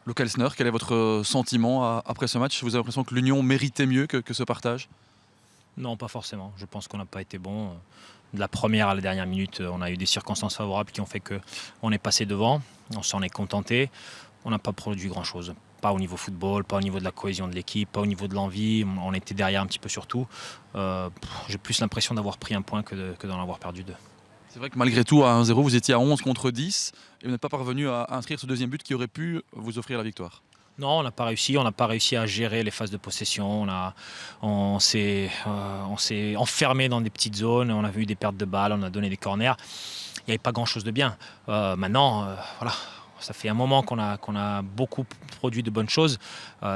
Luc Elsner, quel est votre sentiment après ce match? Vous avez l'impression que l'Union méritait mieux que ce partage? Non, pas forcément. Je pense qu'on n'a pas été bon. De la première à la dernière minute, on a eu des circonstances favorables qui ont fait qu'on est passé devant. On s'en est contenté. On n'a pas produit grand-chose. Pas au niveau football, pas au niveau de la cohésion de l'équipe, pas au niveau de l'envie. On était derrière un petit peu sur tout. J'ai plus l'impression d'avoir pris un point que d'en avoir perdu deux. C'est vrai que malgré tout, à 1-0, vous étiez à 11 contre 10 et vous n'êtes pas parvenu à inscrire ce deuxième but qui aurait pu vous offrir la victoire. Non, on n'a pas réussi. On n'a pas réussi à gérer les phases de possession. On s'est enfermé dans des petites zones. On a vu des pertes de balles. On a donné des corners. Il n'y avait pas grand-chose de bien. Maintenant, voilà, ça fait un moment qu'on a beaucoup produit de bonnes choses.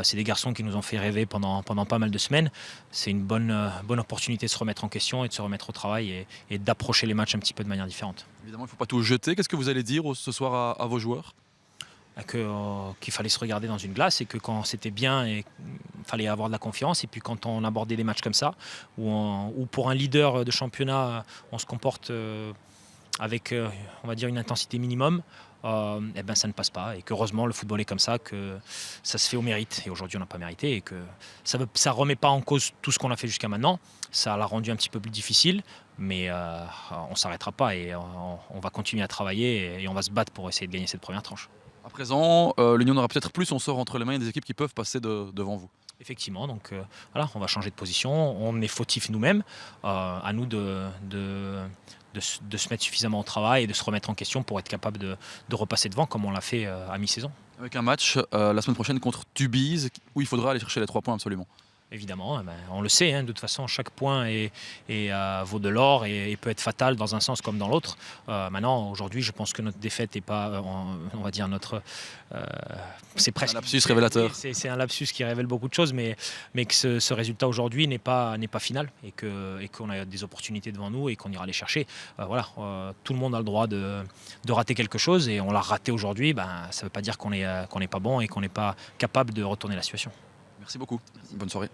C'est des garçons qui nous ont fait rêver pendant pas mal de semaines. C'est une bonne opportunité de se remettre en question et de se remettre au travail et d'approcher les matchs un petit peu de manière différente. Évidemment, il ne faut pas tout jeter. Qu'est-ce que vous allez dire ce soir à vos joueurs? Qu'il fallait se regarder dans une glace et que quand c'était bien, il fallait avoir de la confiance. Et puis quand on abordait des matchs comme ça, où pour un leader de championnat, on se comporte avec, on va dire, une intensité minimum, eh ben ça ne passe pas. Et qu'heureusement, le football est comme ça, que ça se fait au mérite. Et aujourd'hui, on n'a pas mérité. Et que ça ne remet pas en cause tout ce qu'on a fait jusqu'à maintenant. Ça l'a rendu un petit peu plus difficile. Mais on ne s'arrêtera pas et on va continuer à travailler et on va se battre pour essayer de gagner cette première tranche. À présent, l'Union aura peut-être plus son sort entre les mains. Il y a des équipes qui peuvent passer devant vous. Effectivement, donc voilà, on va changer de position. On est fautifs nous-mêmes. À nous de se mettre suffisamment au travail et de se remettre en question pour être capable de repasser devant comme on l'a fait à mi-saison. Avec un match la semaine prochaine contre Tubize où il faudra aller chercher les 3 points absolument. Évidemment, eh ben, on le sait, hein, de toute façon, chaque point vaut de l'or et peut être fatal dans un sens comme dans l'autre. Maintenant, aujourd'hui, je pense que notre défaite n'est pas, on va dire, c'est Un presque. lapsus révélateur. C'est un lapsus qui révèle beaucoup de choses, mais que ce résultat aujourd'hui n'est pas final et qu'on a des opportunités devant nous et qu'on ira les chercher. Voilà, tout le monde a le droit de rater quelque chose et on l'a raté aujourd'hui. Ben, ça ne veut pas dire qu'on n'est pas bon et qu'on n'est pas capable de retourner la situation. Merci beaucoup. Bonne soirée.